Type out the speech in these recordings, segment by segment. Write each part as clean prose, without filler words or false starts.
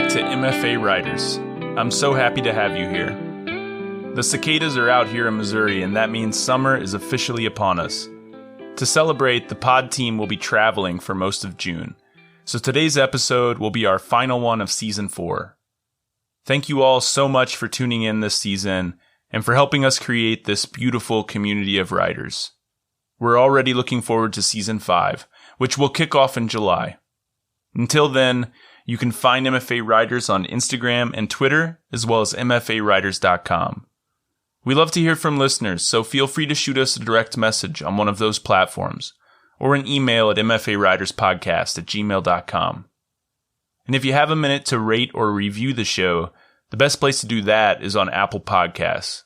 back to MFA Writers. I'm so happy to have you here. The cicadas are out here in Missouri, and that means summer is officially upon us. To celebrate, the pod team will be traveling for most of June, so today's episode will be our final one of Season 4. Thank you all so much for tuning in this season and for helping us create this beautiful community of writers. We're already looking forward to Season 5, which will kick off in July. Until then, you can find MFA Writers on Instagram and Twitter, as well as mfawriters.com. We love to hear from listeners, so feel free to shoot us a direct message on one of those platforms, or an email at mfawriterspodcast@gmail.com. And if you have a minute to rate or review the show, the best place to do that is on Apple Podcasts.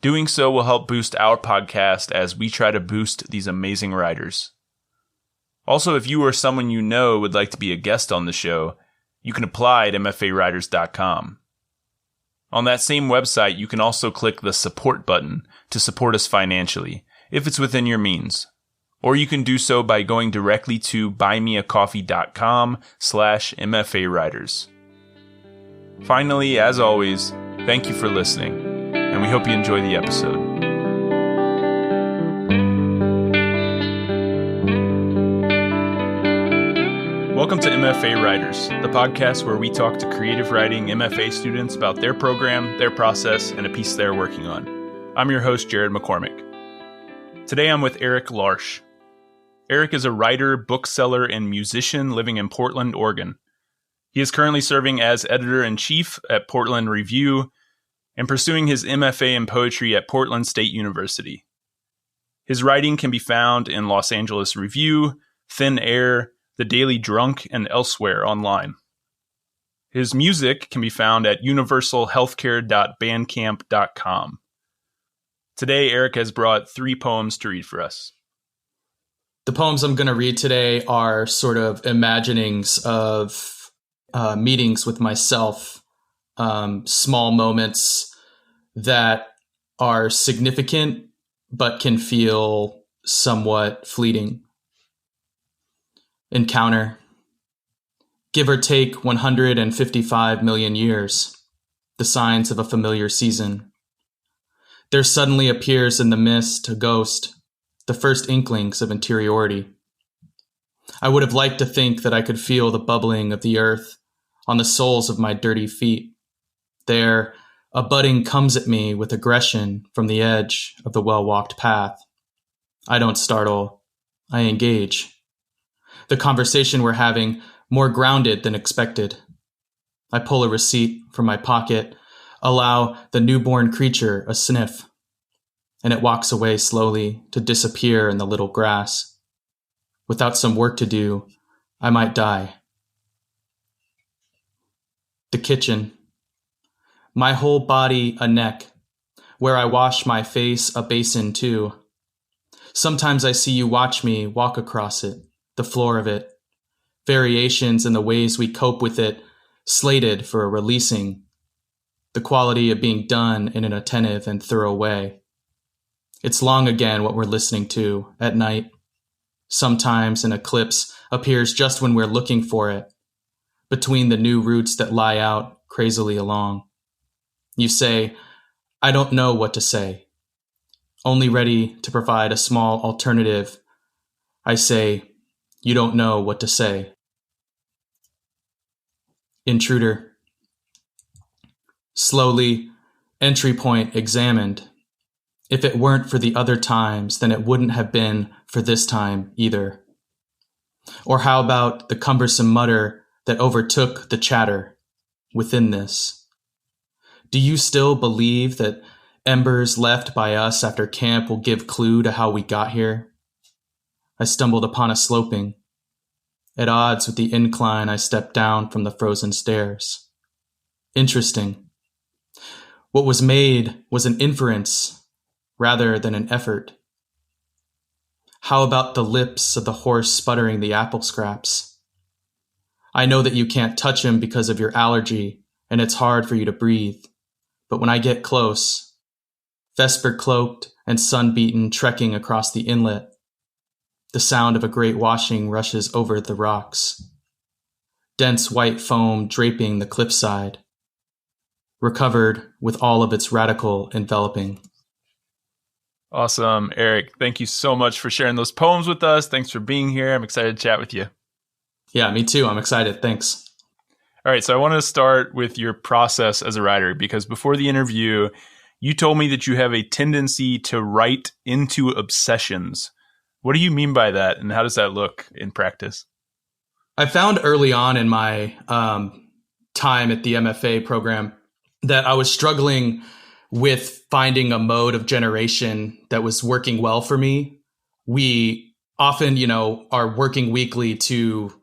Doing so will help boost our podcast as we try to boost these amazing writers. Also, if you or someone you know would like to be a guest on the show, you can apply at mfawriters.com. On that same website, you can also click the support button to support us financially, if it's within your means. Or you can do so by going directly to buymeacoffee.com/MFAWriters. Finally, as always, thank you for listening, and we hope you enjoy the episode. Welcome to MFA Writers, the podcast where we talk to creative writing MFA students about their program, their process, and a piece they're working on. I'm your host, Jared McCormick. Today I'm with Eric Larsh. Eric is a writer, bookseller, and musician living in Portland, Oregon. He is currently serving as editor-in-chief at Portland Review and pursuing his MFA in poetry at Portland State University. His writing can be found in Los Angeles Review, Thin Air, The Daily Drunk, and elsewhere online. His music can be found at universalhealthcare.bandcamp.com. Today, Eric has brought 3 poems to read for us. The poems I'm going to read today are sort of imaginings of meetings with myself, small moments that are significant but can feel somewhat fleeting. Encounter. Give or take 155 million years. The signs of a familiar season. There suddenly appears in the mist a ghost, the first inklings of interiority. I would have liked to think that I could feel the bubbling of the earth on the soles of my dirty feet. There, a budding comes at me with aggression from the edge of the well-walked path. I don't startle. I engage. The conversation we're having, more grounded than expected. I pull a receipt from my pocket, allow the newborn creature a sniff, and it walks away slowly to disappear in the little grass. Without some work to do, I might die. The kitchen. My whole body a neck, where I wash my face a basin too. Sometimes I see you watch me walk across it, the floor of it, variations in the ways we cope with it, slated for a releasing, the quality of being done in an attentive and thorough way. It's long again what we're listening to at night. Sometimes an eclipse appears just when we're looking for it, between the new roots that lie out crazily along. You say, I don't know what to say, only ready to provide a small alternative. I say, you don't know what to say. Intruder. Slowly, entry point examined. If it weren't for the other times, then it wouldn't have been for this time either. Or how about the cumbersome mutter that overtook the chatter within this? Do you still believe that embers left by us after camp will give clue to how we got here? I stumbled upon a sloping. At odds with the incline, I stepped down from the frozen stairs. Interesting. What was made was an inference rather than an effort. How about the lips of the horse sputtering the apple scraps? I know that you can't touch him because of your allergy, and it's hard for you to breathe. But when I get close, vesper cloaked and sun-beaten trekking across the inlet, the sound of a great washing rushes over the rocks. dense white foam draping the cliffside, recovered with all of its radical enveloping. Awesome. Eric, thank you so much for sharing those poems with us. Thanks for being here. I'm excited to chat with you. Yeah, me too. I'm excited. Thanks. All right, so I want to start with your process as a writer, because before the interview, you told me that you have a tendency to write into obsessions. What do you mean by that, and how does that look in practice? I found early on in my time at the MFA program that I was struggling with finding a mode of generation that was working well for me. We often, are working weekly to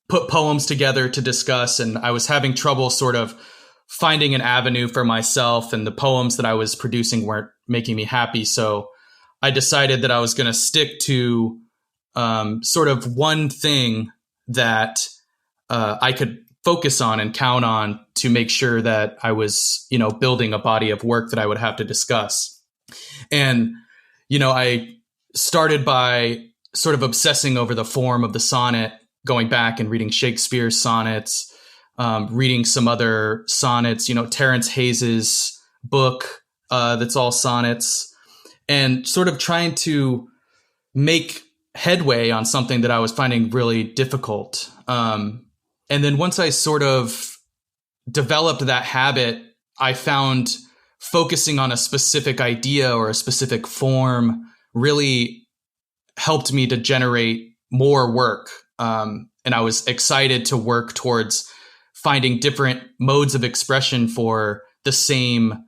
put poems together to discuss, and I was having trouble sort of finding an avenue for myself, and the poems that I was producing weren't making me happy. So I decided that I was going to stick to sort of one thing that I could focus on and count on to make sure that I was, building a body of work that I would have to discuss. And, I started by sort of obsessing over the form of the sonnet, going back and reading Shakespeare's sonnets, reading some other sonnets, Terence Hayes's book that's all sonnets, and sort of trying to make headway on something that I was finding really difficult. And then once I sort of developed that habit, I found focusing on a specific idea or a specific form really helped me to generate more work. And I was excited to work towards finding different modes of expression for the same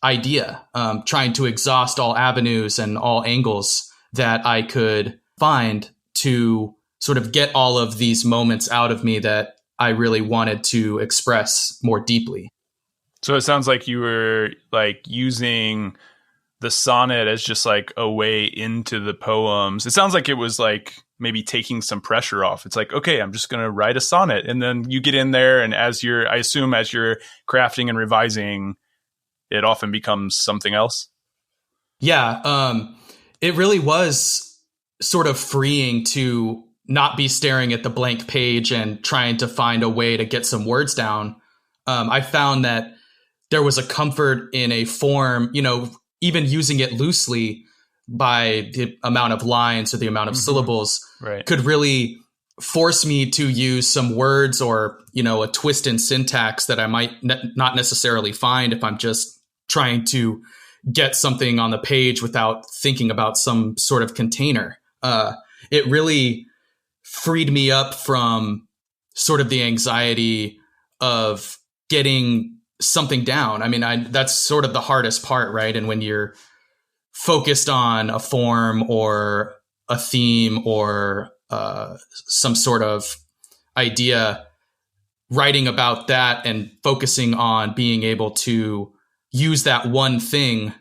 idea, trying to exhaust all avenues and all angles that I could find to sort of get all of these moments out of me that I really wanted to express more deeply. So it sounds like you were like using the sonnet as just like a way into the poems. It sounds like it was like maybe taking some pressure off. It's like, okay, I'm just going to write a sonnet. And then you get in there, and I assume as you're crafting and revising, it often becomes something else. Yeah. It really was sort of freeing to not be staring at the blank page and trying to find a way to get some words down. I found that there was a comfort in a form, even using it loosely by the amount of lines or the amount of syllables could really force me to use some words or, a twist in syntax that I might not necessarily find if I'm just trying to get something on the page without thinking about some sort of container. It really freed me up from sort of the anxiety of getting something down. I mean, that's sort of the hardest part, right? And when you're focused on a form or a theme or some sort of idea, writing about that and focusing on being able to use that one thing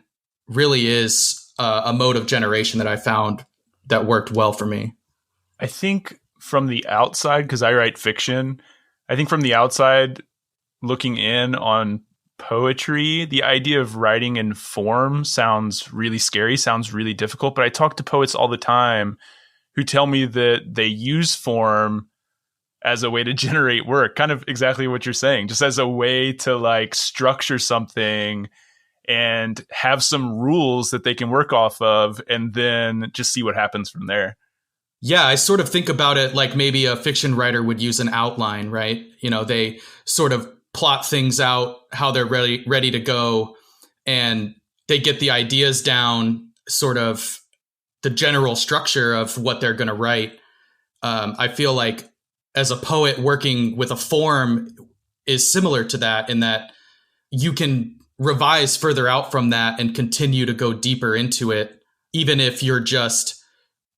really is a mode of generation that I found that worked well for me. I think from the outside, because I write fiction, I think from the outside looking in on poetry, the idea of writing in form sounds really scary, sounds really difficult. But I talk to poets all the time who tell me that they use form as a way to generate work, kind of exactly what you're saying, just as a way to like structure something and have some rules that they can work off of and then just see what happens from there. Yeah, I sort of think about it like maybe a fiction writer would use an outline, right? They sort of plot things out, how they're ready to go, and they get the ideas down, sort of the general structure of what they're going to write. I feel like as a poet, working with a form is similar to that, in that you can revise further out from that and continue to go deeper into it, even if you're just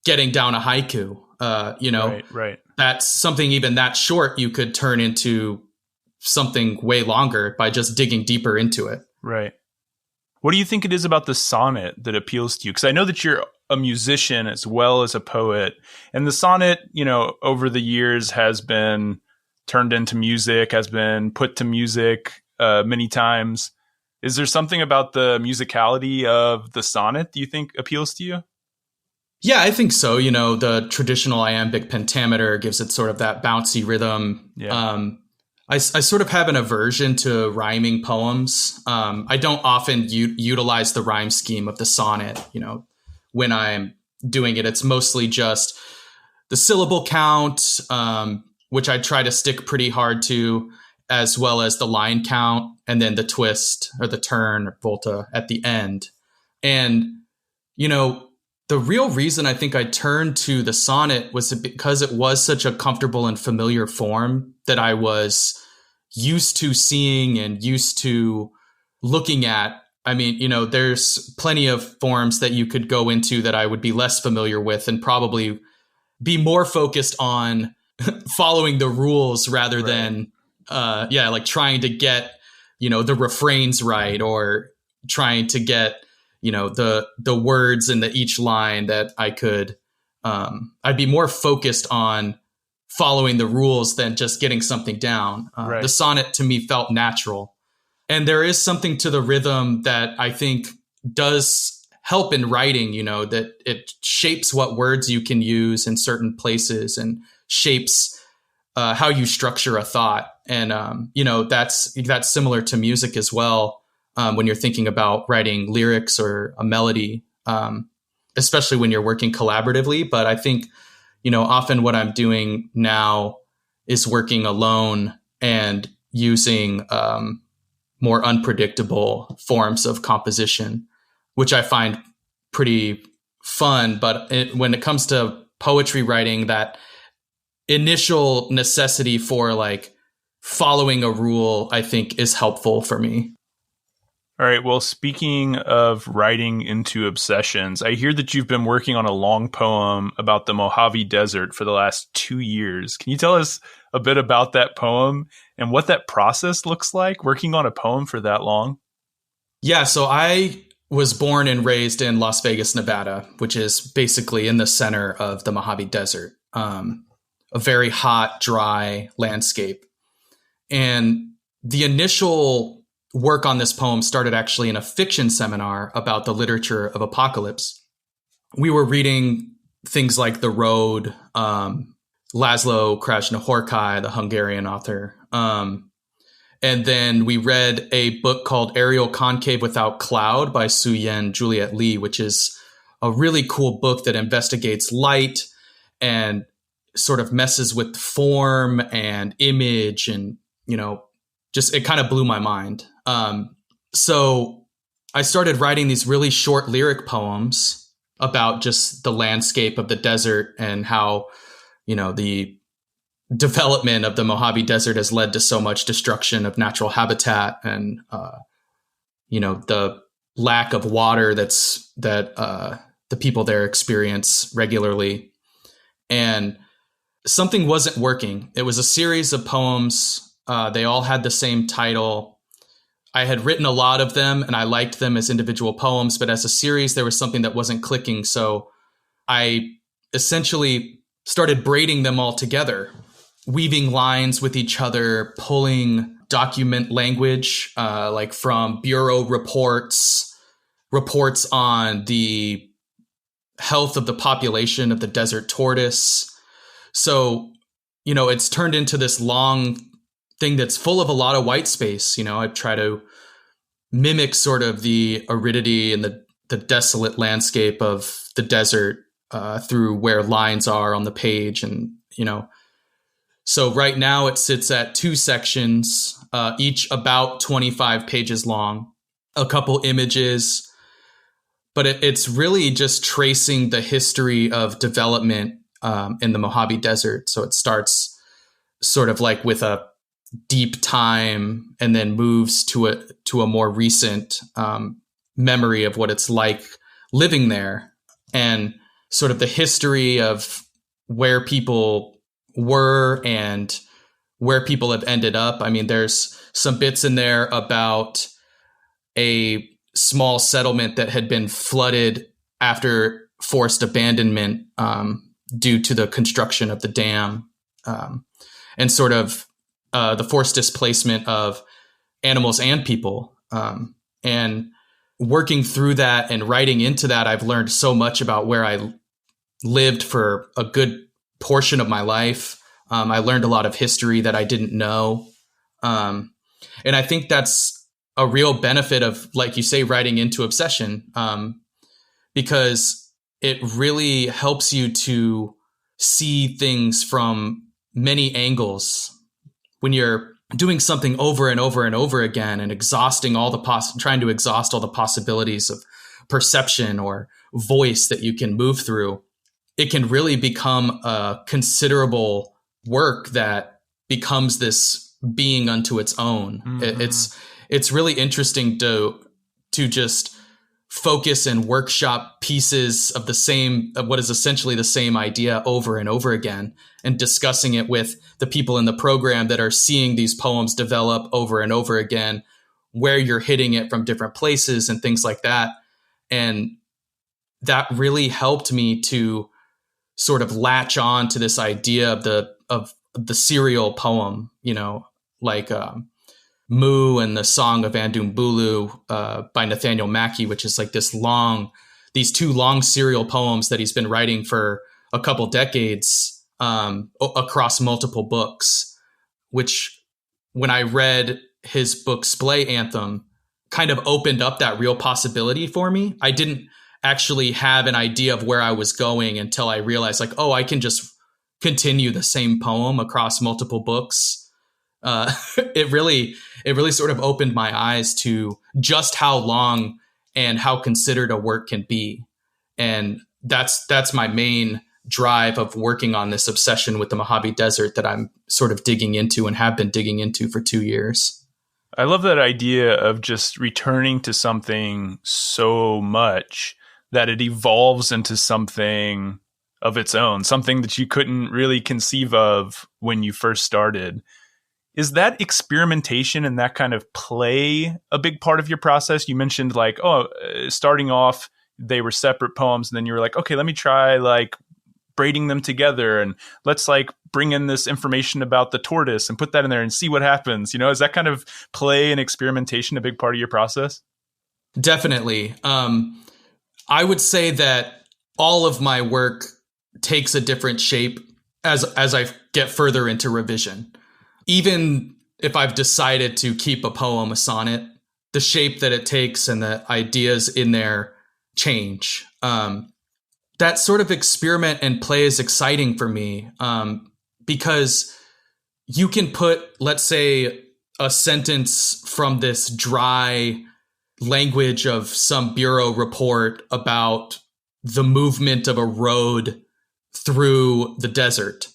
getting down a haiku. Right. That's something even that short you could turn into something way longer by just digging deeper into it. Right. What do you think it is about the sonnet that appeals to you? Because I know that you're a musician as well as a poet, and the sonnet, over the years has been turned into music, has been put to music many times. Is there something about the musicality of the sonnet do you think appeals to you? Yeah, I think so. The traditional iambic pentameter gives it sort of that bouncy rhythm. Yeah. I sort of have an aversion to rhyming poems. I don't often utilize the rhyme scheme of the sonnet. When I'm doing it, it's mostly just the syllable count, which I try to stick pretty hard to, as well as the line count, and then the twist or the turn or volta at the end. And, the real reason I think I turned to the sonnet was because it was such a comfortable and familiar form that I was used to seeing and used to looking at. I mean, there's plenty of forms that you could go into that I would be less familiar with and probably be more focused on following the rules rather than, like trying to get, the refrains right, or trying to get, the words in each line that I could, I'd be more focused on following the rules than just getting something down. Right. The sonnet to me felt natural. And there is something to the rhythm that I think does help in writing, that it shapes what words you can use in certain places and shapes how you structure a thought. And, that's similar to music as well. When you're thinking about writing lyrics or a melody, especially when you're working collaboratively. But I think, often what I'm doing now is working alone and using more unpredictable forms of composition, which I find pretty fun. But when it comes to poetry writing, that initial necessity for like following a rule, I think, is helpful for me. All right. Well, speaking of writing into obsessions, I hear that you've been working on a long poem about the Mojave Desert for the last 2 years. Can you tell us a bit about that poem and what that process looks like, working on a poem for that long? Yeah, so I was born and raised in Las Vegas, Nevada, which is basically in the center of the Mojave Desert, a very hot, dry landscape. And the initial work on this poem started actually in a fiction seminar about the literature of apocalypse. We were reading things like The Road, Laszlo Krasznahorkai, the Hungarian author. And then we read a book called Aerial Concave Without Cloud by Su-Yen Juliet Lee, which is a really cool book that investigates light and sort of messes with form and image, and, just it kind of blew my mind. So I started writing these really short lyric poems about just the landscape of the desert and how, the development of the Mojave Desert has led to so much destruction of natural habitat and, the lack of water that the people there experience regularly. And something wasn't working. It was a series of poems. They all had the same title. I had written a lot of them and I liked them as individual poems, but as a series, there was something that wasn't clicking. So I essentially started braiding them all together, weaving lines with each other, pulling document language, like from bureau reports on the health of the population of the desert tortoise. So, it's turned into this long thing that's full of a lot of white space. I try to mimic sort of the aridity and the desolate landscape of the desert through where lines are on the page. And, so right now it sits at 2 sections, each about 25 pages long, a couple images, but it's really just tracing the history of development in the Mojave Desert. So it starts sort of like with a deep time and then moves to a more recent memory of what it's like living there, and sort of the history of where people were and where people have ended up. I mean, there's some bits in there about a small settlement that had been flooded after forced abandonment due to the construction of the dam, and sort of the forced displacement of animals and people. And working through that and writing into that, I've learned so much about where I lived for a good portion of my life. I learned a lot of history that I didn't know. And I think that's a real benefit of, like you say, writing into obsession, because it really helps you to see things from many angles. When you're doing something over and over and over again and exhausting all the trying to exhaust all the possibilities of perception or voice that you can move through, it can really become a considerable work that becomes this being unto its own. Mm-hmm. It's really interesting to just focus and workshop pieces of what is essentially the same idea over and over again, and discussing it with the people in the program that are seeing these poems develop over and over again, where you're hitting it from different places and things like that. And that really helped me to sort of latch on to this idea of the serial poem, like Moo and the Song of Andumbulu by Nathaniel Mackey, which is like these two long serial poems that he's been writing for a couple decades across multiple books, which when I read his book Splay Anthem kind of opened up that real possibility for me. I didn't actually have an idea of where I was going until I realized, like, oh, I can just continue the same poem across multiple books. It really sort of opened my eyes to just how long and how considered a work can be. And that's my main drive of working on this obsession with the Mojave Desert that I'm sort of digging into and have been digging into for 2 years. I love that idea of just returning to something so much that it evolves into something of its own, something that you couldn't really conceive of when you first started. Is that experimentation and that kind of play a big part of your process? You mentioned like, starting off, they were separate poems. And then you were like, okay, let me try like braiding them together. And let's like bring in this information about the tortoise and put that in there and see what happens. Is that kind of play and experimentation a big part of your process? Definitely. I would say that all of my work takes a different shape as I get further into revision. Even if I've decided to keep a poem a sonnet, the shape that it takes and the ideas in there change. That sort of experiment and play is exciting for me because you can put, let's say, a sentence from this dry language of some bureau report about the movement of a road through the desert.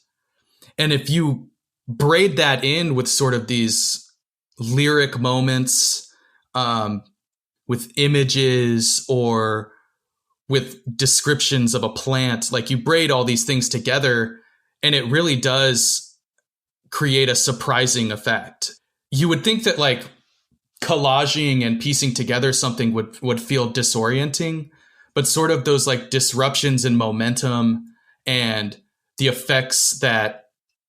And if you braid that in with sort of these lyric moments, with images or with descriptions of a plant, like you braid all these things together and it really does create a surprising effect. You would think that like collaging and piecing together something would feel disorienting, but sort of those like disruptions in momentum and the effects that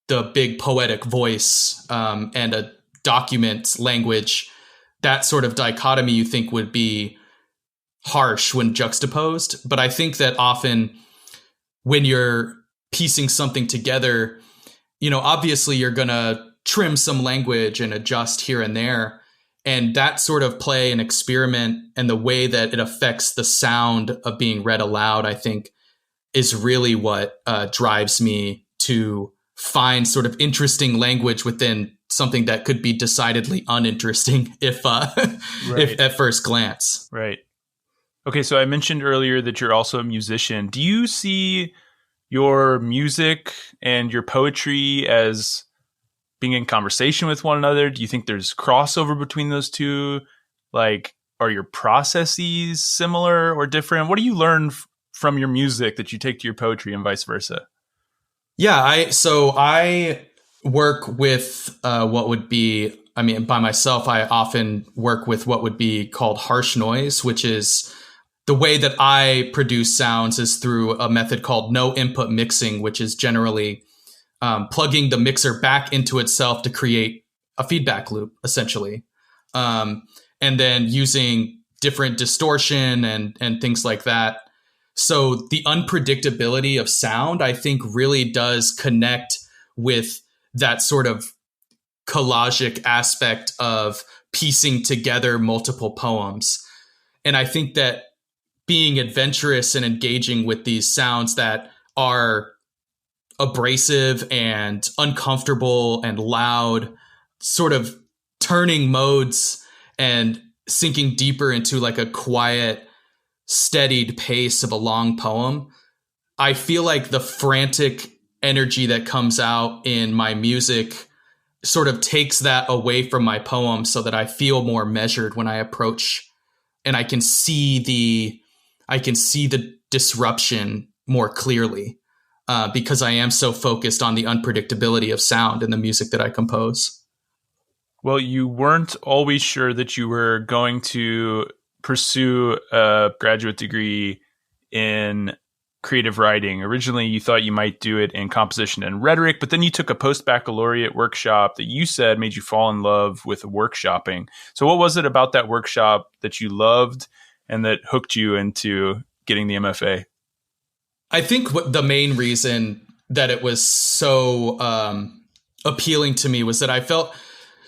the big poetic voice and a document language, that sort of dichotomy you think would be harsh when juxtaposed. But I think that often when you're piecing something together, obviously you're going to trim some language and adjust here and there. And that sort of play and experiment and the way that it affects the sound of being read aloud, I think, is really what drives me to find sort of interesting language within something that could be decidedly uninteresting if at first glance. Right. Okay, so I mentioned earlier that you're also a musician. Do you see your music and your poetry as being in conversation with one another? Do you think there's crossover between those two? Like, are your processes similar or different? What do you learn from your music that you take to your poetry and vice versa? Yeah, I work with what would be, by myself, I often work with what would be called harsh noise, which is the way that I produce sounds is through a method called no input mixing, which is generally plugging the mixer back into itself to create a feedback loop, essentially. And then using different distortion and things like that So the unpredictability of sound, I think, really does connect with that sort of collagic aspect of piecing together multiple poems. And I think that being adventurous and engaging with these sounds that are abrasive and uncomfortable and loud, sort of turning modes and sinking deeper into like a quiet, steadied pace of a long poem. I feel like the frantic energy that comes out in my music sort of takes that away from my poem so that I feel more measured when I approach, and I can see the disruption more clearly because I am so focused on the unpredictability of sound in the music that I compose. Well, you weren't always sure that you were going to pursue a graduate degree in creative writing. Originally, you thought you might do it in composition and rhetoric, but then you took a post-baccalaureate workshop that you said made you fall in love with workshopping. So what was it about that workshop that you loved and that hooked you into getting the MFA? I think the main reason that it was so appealing to me was that I felt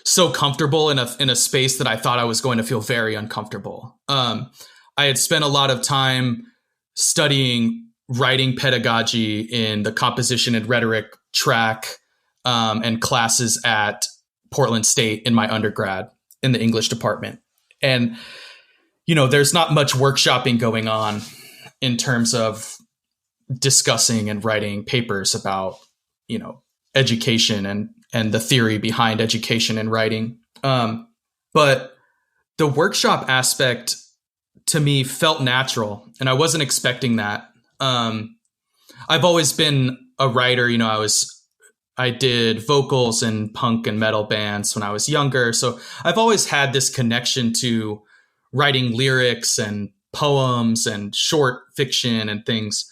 so comfortable in a space that I thought I was going to feel very uncomfortable. I had spent a lot of time studying writing pedagogy in the composition and rhetoric track and classes at Portland State in my undergrad in the English department. And, you know, there's not much workshopping going on in terms of discussing and writing papers about, you know, education and the theory behind education and writing. But the workshop aspect to me felt natural, and I wasn't expecting that. I've always been a writer. You know, I did vocals in punk and metal bands when I was younger. So I've always had this connection to writing lyrics and poems and short fiction and things.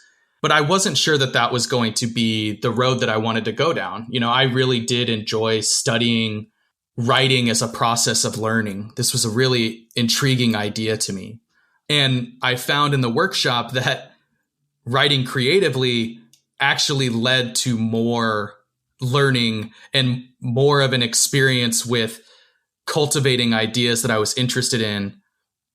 But I wasn't sure that that was going to be the road that I wanted to go down. You know, I really did enjoy studying writing as a process of learning. This was a really intriguing idea to me. And I found in the workshop that writing creatively actually led to more learning and more of an experience with cultivating ideas that I was interested in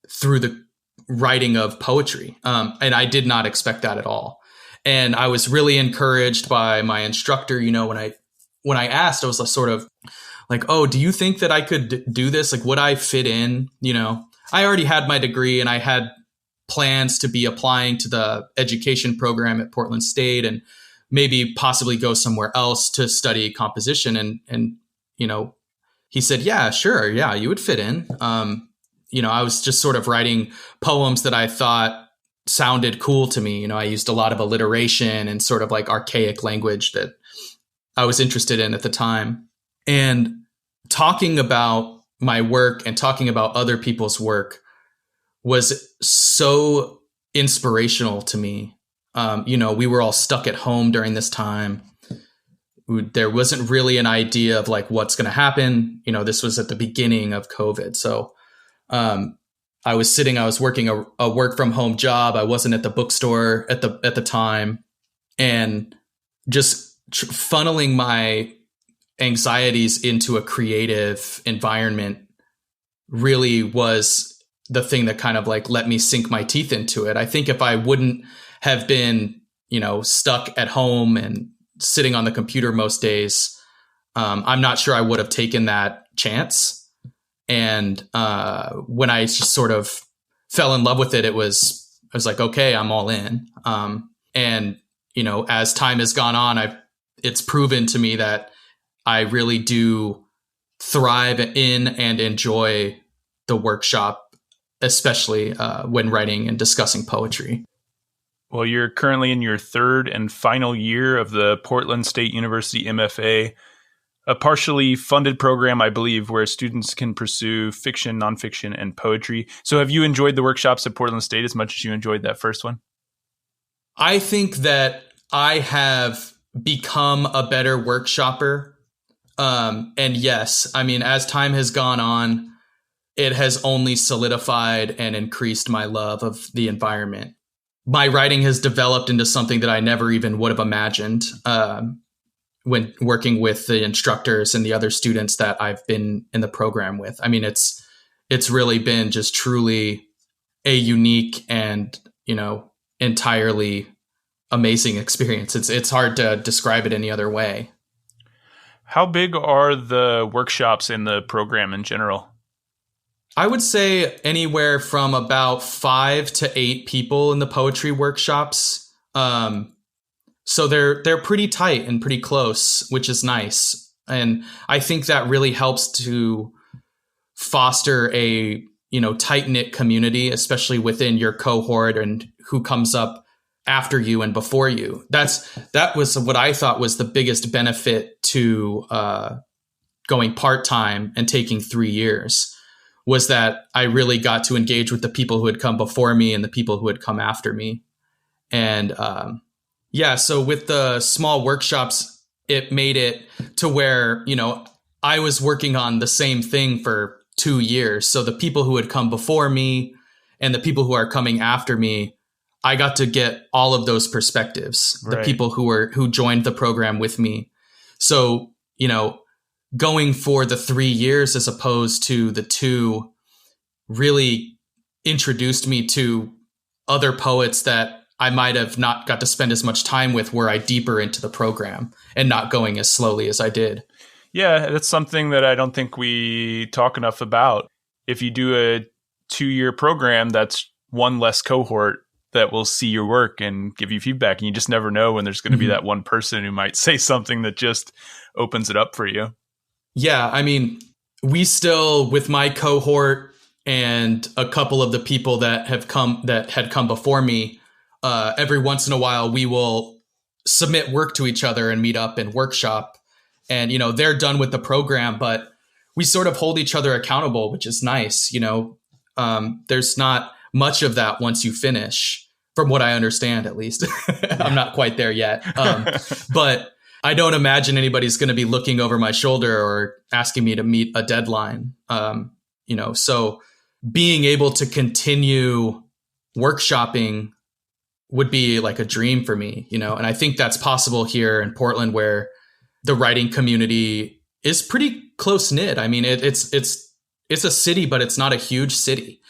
through the writing of poetry. And I did not expect that at all. And I was really encouraged by my instructor. You know, when I asked, I was sort of like, oh, do you think that I could do this? Like, would I fit in? You know, I already had my degree and I had plans to be applying to the education program at Portland State and maybe possibly go somewhere else to study composition. And you know, he said, yeah, sure. Yeah, you would fit in. You know, I was just sort of writing poems that I thought sounded cool to me. You know, I used a lot of alliteration and sort of like archaic language that I was interested in at the time. And talking about my work and talking about other people's work was so inspirational to me. You know, we were all stuck at home during this time. There wasn't really an idea of like what's going to happen. You know, this was at the beginning of COVID. So I was working a work from home job. I wasn't at the bookstore at the time, and just funneling my anxieties into a creative environment really was the thing that kind of like let me sink my teeth into it. I think if I wouldn't have been, you know, stuck at home and sitting on the computer most days, I'm not sure I would have taken that chance. And when I just sort of fell in love with it, I was like, okay, I'm all in. And, you know, as time has gone on, it's proven to me that I really do thrive in and enjoy the workshop, especially when writing and discussing poetry. Well, you're currently in your third and final year of the Portland State University MFA, a partially funded program, I believe, where students can pursue fiction, nonfiction, and poetry. So have you enjoyed the workshops at Portland State as much as you enjoyed that first one? I think that I have become a better workshopper. And yes, I mean, as time has gone on, it has only solidified and increased my love of the environment. my writing has developed into something that I never even would have imagined when working with the instructors and the other students that I've been in the program with. I mean, it's really been just truly a unique and, entirely amazing experience. It's hard to describe it any other way. How big are the workshops in the program in general? I would say anywhere from about 5 to 8 people in the poetry workshops. So they're pretty tight and pretty close, which is nice. And I think that really helps to foster a, tight-knit community, especially within your cohort and who comes up after you and before you. That was what I thought was the biggest benefit to going part-time and taking 3 years, was that I really got to engage with the people who had come before me and the people who had come after me. And so with the small workshops, it made it to where, I was working on the same thing for 2 years. So the people who had come before me and the people who are coming after me, I got to get all of those perspectives, right. The people who joined the program with me. So, going for the 3 years as opposed to the 2 really introduced me to other poets that I might have not got to spend as much time with were I deeper into the program and not going as slowly as I did. Yeah, that's something that I don't think we talk enough about. If you do a 2-year program, that's one less cohort that will see your work and give you feedback. And you just never know when there's going to be that one person who might say something that just opens it up for you. Yeah, I mean, we still, with my cohort and a couple of the people that had come before me, every once in a while we will submit work to each other and meet up and workshop. And, they're done with the program, but we sort of hold each other accountable, which is nice. There's not much of that once you finish, from what I understand, at least. I'm not quite there yet. But I don't imagine anybody's going to be looking over my shoulder or asking me to meet a deadline. So being able to continue workshopping would be like a dream for me, and I think that's possible here in Portland, where the writing community is pretty close knit. I mean, it's a city, but it's not a huge city.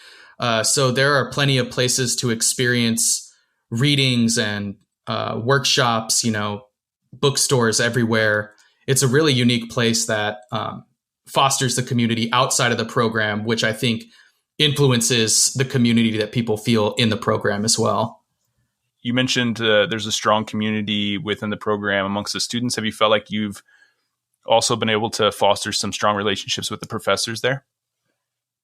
So there are plenty of places to experience readings and workshops, bookstores everywhere. It's a really unique place that fosters the community outside of the program, which I think influences the community that people feel in the program as well. You mentioned there's a strong community within the program amongst the students. Have you felt like you've also been able to foster some strong relationships with the professors there?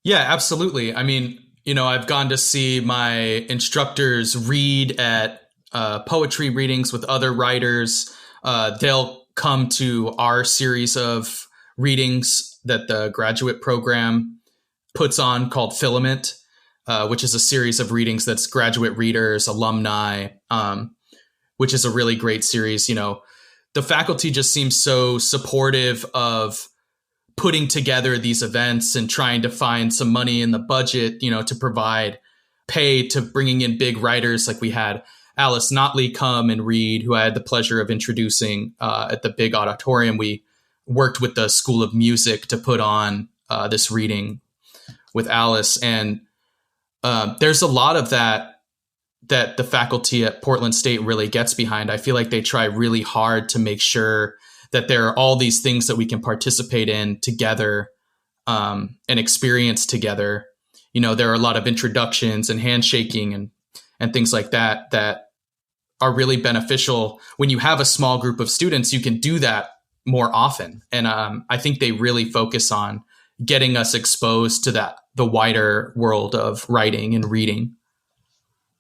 Yeah, absolutely. I mean, I've gone to see my instructors read at poetry readings with other writers. They'll come to our series of readings that the graduate program puts on called Filament, which is a series of readings that's graduate readers, alumni, which is a really great series. The faculty just seems so supportive of putting together these events and trying to find some money in the budget, to provide pay to bringing in big writers. Like we had Alice Notley come and read, who I had the pleasure of introducing at the big auditorium. We worked with the School of Music to put on this reading with Alice. And there's a lot of that the faculty at Portland State really gets behind. I feel like they try really hard to make sure that there are all these things that we can participate in together and experience together. There are a lot of introductions and handshaking and things like that are really beneficial. When you have a small group of students, you can do that more often. And I think they really focus on getting us exposed to the wider world of writing and reading.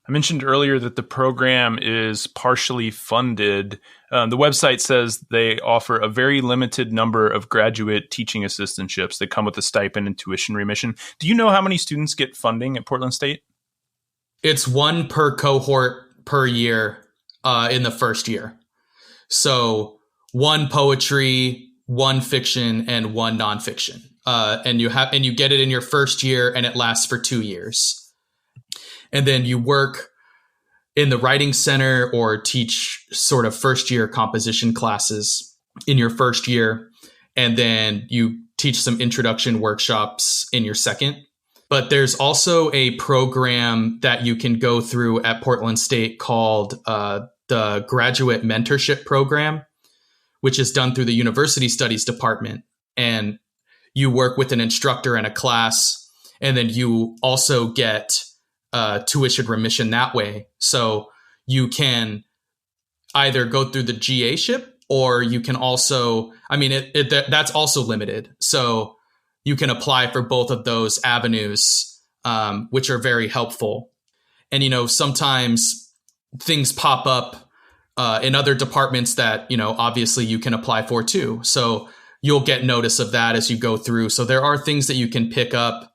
I mentioned earlier that the program is partially funded. The website says they offer a very limited number of graduate teaching assistantships that come with a stipend and tuition remission. Do you know how many students get funding at Portland State? It's 1 per cohort per year in the first year. So 1 poetry, 1 fiction, and 1 nonfiction. And you get it in your first year, and it lasts for 2 years. And then you work in the writing center or teach sort of first year composition classes in your first year. And then you teach some introduction workshops in your second. But there's also a program that you can go through at Portland State called the Graduate Mentorship Program, which is done through the University Studies Department. And you work with an instructor in a class, and then you also get tuition remission that way. So you can either go through the GA-ship, or you can also, that's also limited. So you can apply for both of those avenues, which are very helpful. And, sometimes things pop up in other departments that, obviously you can apply for too. So you'll get notice of that as you go through. So there are things that you can pick up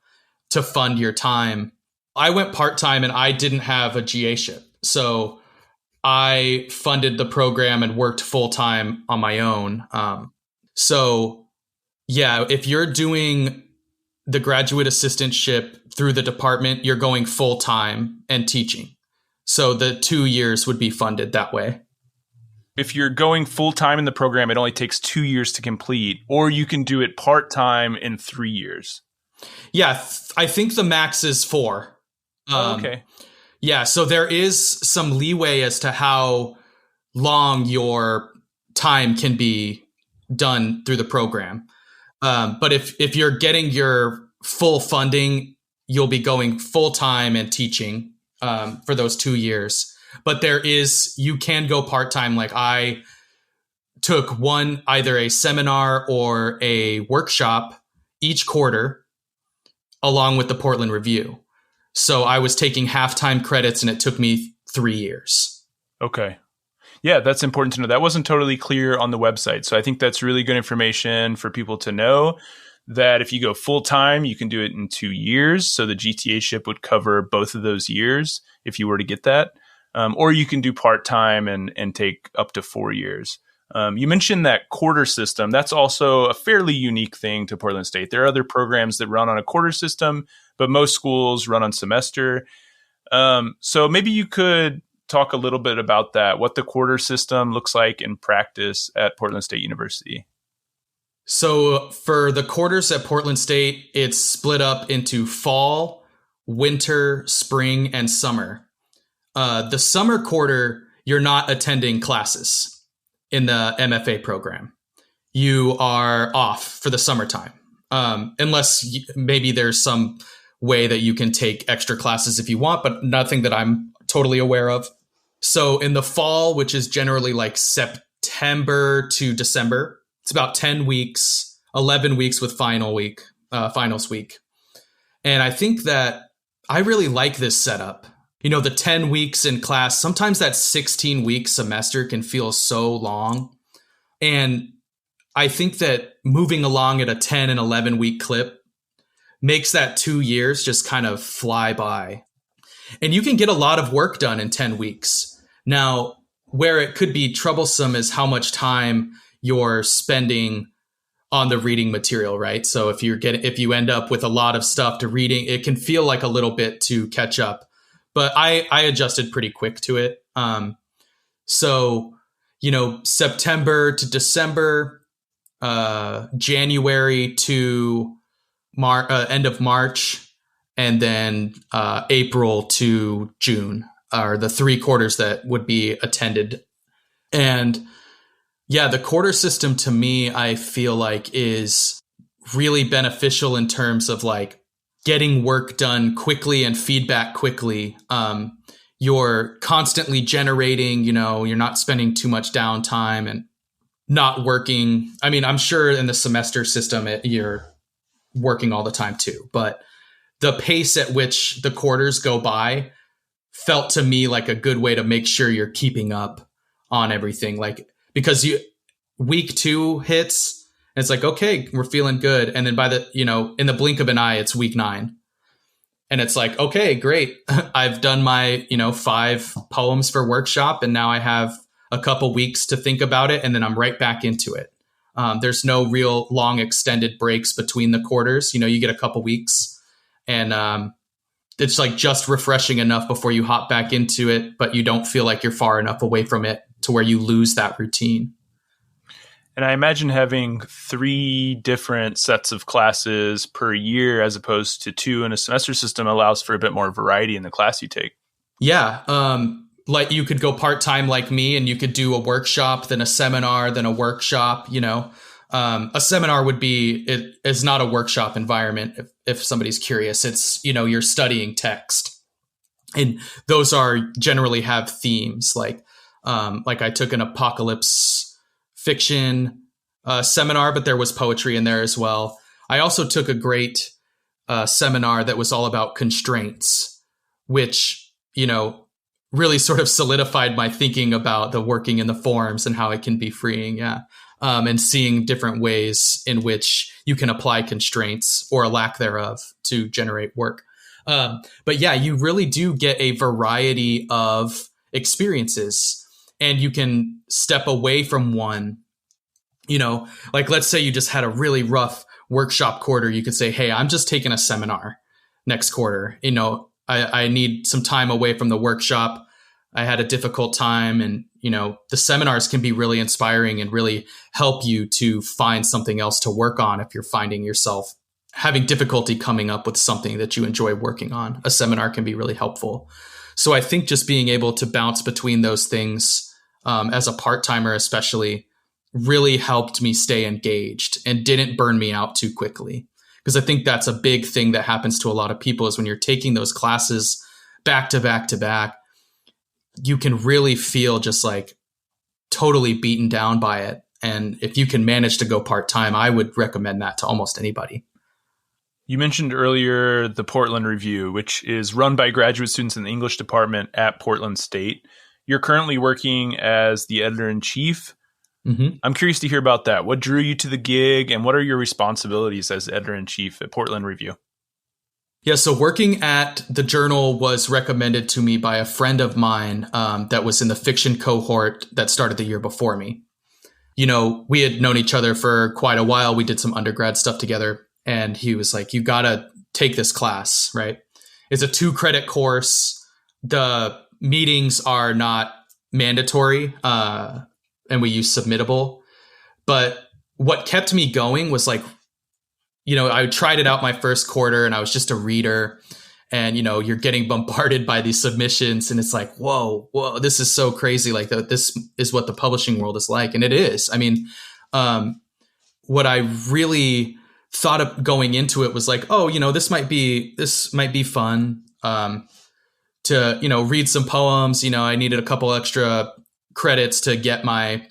to fund your time. I went part-time and I didn't have a GA-ship. So I funded the program and worked full-time on my own. If you're doing the graduate assistantship through the department, you're going full-time and teaching. So the 2 years would be funded that way. If you're going full-time in the program, it only takes 2 years to complete, or you can do it part-time in 3 years. Yeah, I think the max is 4. Okay. Yeah, so there is some leeway as to how long your time can be done through the program. But if you're getting your full funding, you'll be going full-time and teaching for those 2 years. But you can go part-time. Like I took either a seminar or a workshop each quarter along with the Portland Review. So I was taking half-time credits and it took me 3 years. Okay. Yeah, that's important to know. That wasn't totally clear on the website. So I think that's really good information for people to know that if you go full-time, you can do it in 2 years. So the GTA-ship would cover both of those years if you were to get that. Or you can do part-time and take up to 4 years. You mentioned that quarter system. That's also a fairly unique thing to Portland State. There are other programs that run on a quarter system, but most schools run on semester. So maybe you could talk a little bit about that, what the quarter system looks like in practice at Portland State University. So for the quarters at Portland State, it's split up into fall, winter, spring, and summer. The summer quarter, you're not attending classes in the MFA program. You are off for the summertime, unless maybe there's some way that you can take extra classes if you want, but nothing that I'm totally aware of. So in the fall, which is generally like September to December, it's about 10 weeks, 11 weeks with finals week. And I think that I really like this setup. The 10 weeks in class, sometimes that 16-week semester can feel so long. And I think that moving along at a 10 and 11-week clip makes that 2 years just kind of fly by. And you can get a lot of work done in 10 weeks. Now, where it could be troublesome is how much time you're spending on the reading material, right? So if you end up with a lot of stuff to reading, it can feel like a little bit to catch up. But I adjusted pretty quick to it. September to December, January to end of March, and then April to June are the 3 quarters that would be attended. And yeah, the quarter system to me, I feel like is really beneficial in terms of like getting work done quickly and feedback quickly. You're constantly generating, you're not spending too much downtime and not working. I mean, I'm sure in the semester system, you're working all the time too, but the pace at which the quarters go by felt to me like a good way to make sure you're keeping up on everything. Like, because week 2 hits, and it's like, okay, we're feeling good. And then in the blink of an eye, it's week 9. And it's like, okay, great. I've done my, 5 poems for workshop, and now I have a couple weeks to think about it. And then I'm right back into it. There's no real long extended breaks between the quarters. You get a couple weeks, and it's like just refreshing enough before you hop back into it, but you don't feel like you're far enough away from it to where you lose that routine. And I imagine having 3 different sets of classes per year as opposed to 2 in a semester system allows for a bit more variety in the class you take. Yeah. Like you could go part-time like me, and you could do a workshop, then a seminar, then a workshop. A seminar is not a workshop environment. If somebody's curious, it's, you're studying text, and those generally have themes. Like I took an apocalypse fiction seminar, but there was poetry in there as well. I also took a great seminar that was all about constraints, which, really sort of solidified my thinking about the working in the forms and how it can be freeing. Yeah. And seeing different ways in which you can apply constraints or a lack thereof to generate work. But yeah, you really do get a variety of experiences, and you can step away from one. Like let's say you just had a really rough workshop quarter. You could say, hey, I'm just taking a seminar next quarter. I need some time away from the workshop. I had a difficult time, and, the seminars can be really inspiring and really help you to find something else to work on. If you're finding yourself having difficulty coming up with something that you enjoy working on, a seminar can be really helpful. So I think just being able to bounce between those things as a part-timer, especially, really helped me stay engaged and didn't burn me out too quickly. Because I think that's a big thing that happens to a lot of people, is when you're taking those classes back to back to back, you can really feel just like totally beaten down by it. And if you can manage to go part-time, I would recommend that to almost anybody. You mentioned earlier the Portland Review, which is run by graduate students in the English department at Portland State. You're currently working as the editor-in-chief. Mm-hmm. I'm curious to hear about that. What drew you to the gig, and what are your responsibilities as editor-in-chief at Portland Review? Yeah, so working at the journal was recommended to me by a friend of mine that was in the fiction cohort that started the year before me. We had known each other for quite a while. We did some undergrad stuff together, and he was like, you got to take this class, right? It's a 2-credit course. The meetings are not mandatory, and we use Submittable. But what kept me going was like, I tried it out my first quarter, and I was just a reader, and, you're getting bombarded by these submissions, and it's like, whoa, this is so crazy. Like this is what the publishing world is like. And it is. I mean, what I really thought of going into it was like, oh, this might be fun to, read some poems. I needed a couple extra credits to get my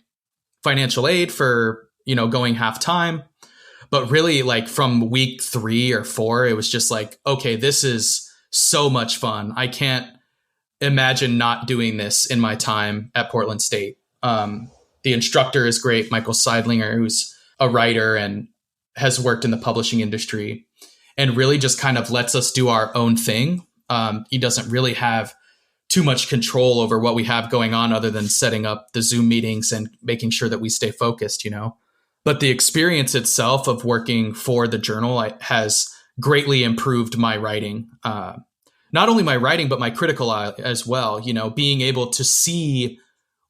financial aid for, going half time. But really, like from week 3 or 4, it was just like, okay, this is so much fun. I can't imagine not doing this in my time at Portland State. The instructor is great, Michael Seidlinger, who's a writer and has worked in the publishing industry, and really just kind of lets us do our own thing. He doesn't really have too much control over what we have going on other than setting up the Zoom meetings and making sure that we stay focused, But the experience itself of working for the journal has greatly improved my writing. Not only my writing, but my critical eye as well. Being able to see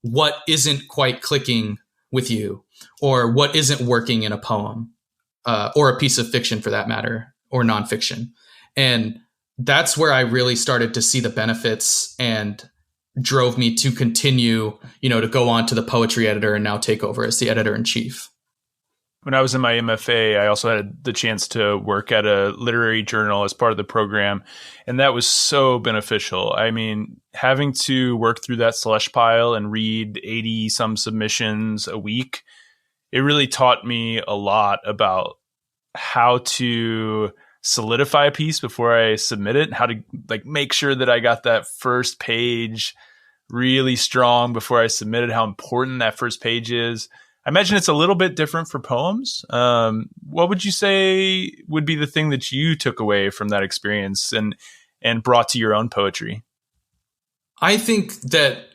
what isn't quite clicking with you, or what isn't working in a poem, or a piece of fiction for that matter, or nonfiction. And that's where I really started to see the benefits, and drove me to continue, to go on to the poetry editor and now take over as the editor-in-chief. When I was in my MFA, I also had the chance to work at a literary journal as part of the program, and that was so beneficial. I mean, having to work through that slush pile and read 80-some submissions a week, it really taught me a lot about how to solidify a piece before I submit it, how to make sure that I got that first page really strong before I submit it, how important that first page is. I imagine it's a little bit different for poems. What would you say would be the thing that you took away from that experience and brought to your own poetry? I think that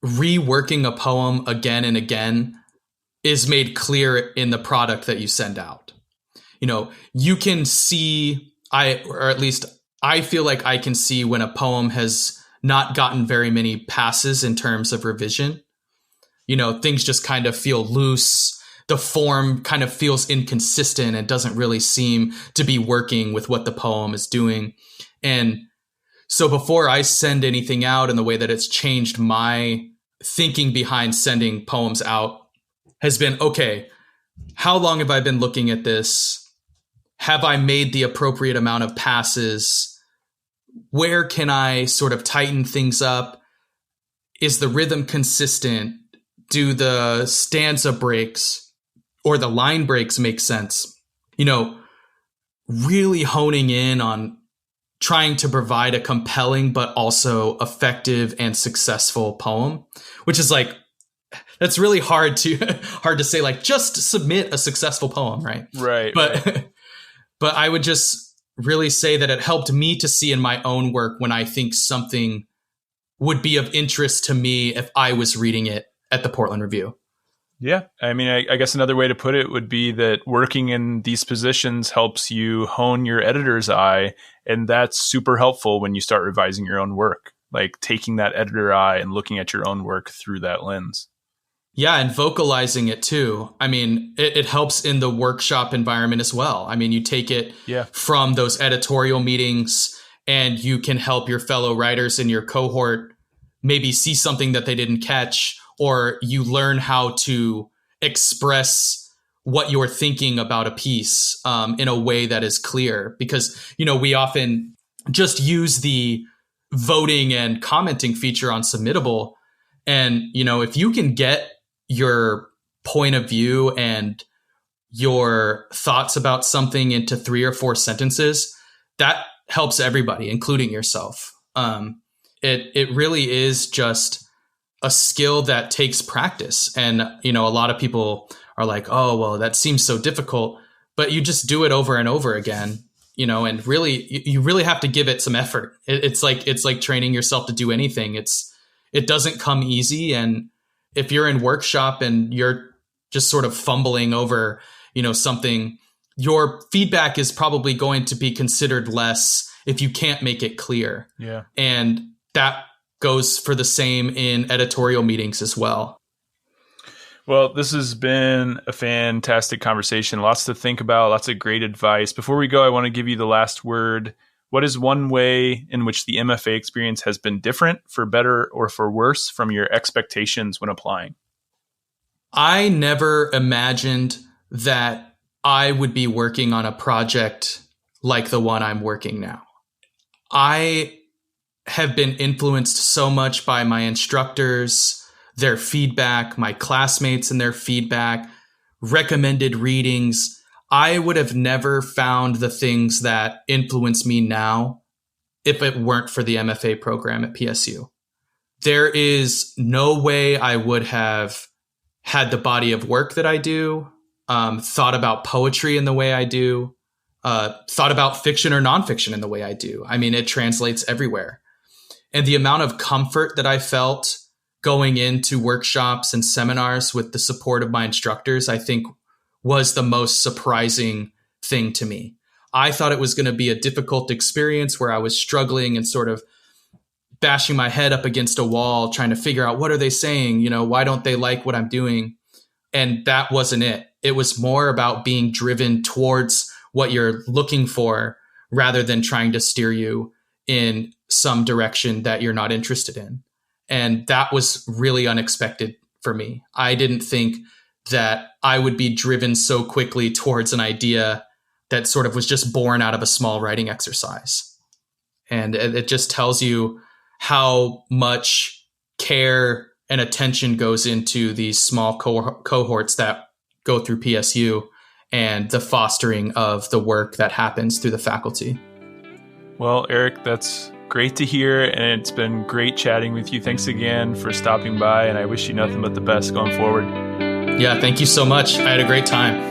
reworking a poem again and again is made clear in the product that you send out. You can see, or at least I feel like I can see when a poem has not gotten very many passes in terms of revision. Things just kind of feel loose. The form kind of feels inconsistent and doesn't really seem to be working with what the poem is doing. And so before I send anything out, in the way that it's changed my thinking behind sending poems out has been, okay, how long have I been looking at this? Have I made the appropriate amount of passes? Where can I sort of tighten things up? Is the rhythm consistent? Do the stanza breaks or the line breaks make sense? Really honing in on trying to provide a compelling but also effective and successful poem, which is like, that's really hard to say, like, just submit a successful poem, right? Right. But I would just really say that it helped me to see in my own work when I think something would be of interest to me if I was reading it at the Portland Review. Yeah. I mean, I guess another way to put it would be that working in these positions helps you hone your editor's eye. And that's super helpful when you start revising your own work, like taking that editor eye and looking at your own work through that lens. Yeah, and vocalizing it too. I mean, it helps in the workshop environment as well. I mean, you take it from those editorial meetings and you can help your fellow writers in your cohort maybe see something that they didn't catch, or you learn how to express what you're thinking about a piece in a way that is clear. Because, we often just use the voting and commenting feature on Submittable. And, if you can get your point of view and your thoughts about something into 3 or 4 sentences, that helps everybody, including yourself. It really is just a skill that takes practice. And, a lot of people are like, oh, well, that seems so difficult, but you just do it over and over again, and really, you really have to give it some effort. It's like training yourself to do anything. It doesn't come easy. And if you're in workshop and you're just sort of fumbling over, something, your feedback is probably going to be considered less if you can't make it clear. Yeah. And that goes for the same in editorial meetings as well. Well, this has been a fantastic conversation. Lots to think about, lots of great advice. Before we go, I want to give you the last word. What is one way in which the MFA experience has been different, for better or for worse, from your expectations when applying? I never imagined that I would be working on a project like the one I'm working now. I have been influenced so much by my instructors, their feedback, my classmates and their feedback, recommended readings. I would have never found the things that influence me now if it weren't for the MFA program at PSU. There is no way I would have had the body of work that I do, thought about poetry in the way I do, thought about fiction or nonfiction in the way I do. I mean, it translates everywhere. And the amount of comfort that I felt going into workshops and seminars with the support of my instructors, I think was the most surprising thing to me. I thought it was going to be a difficult experience where I was struggling and sort of bashing my head up against a wall, trying to figure out, what are they saying? Why don't they like what I'm doing? And that wasn't it. It was more about being driven towards what you're looking for rather than trying to steer you in some direction that you're not interested in. And that was really unexpected for me. I didn't think that I would be driven so quickly towards an idea that sort of was just born out of a small writing exercise. And it just tells you how much care and attention goes into these small cohorts that go through PSU and the fostering of the work that happens through the faculty. Well, Eric, that's great to hear, and it's been great chatting with you. Thanks again for stopping by, and I wish you nothing but the best going forward. Yeah, thank you so much. I had a great time.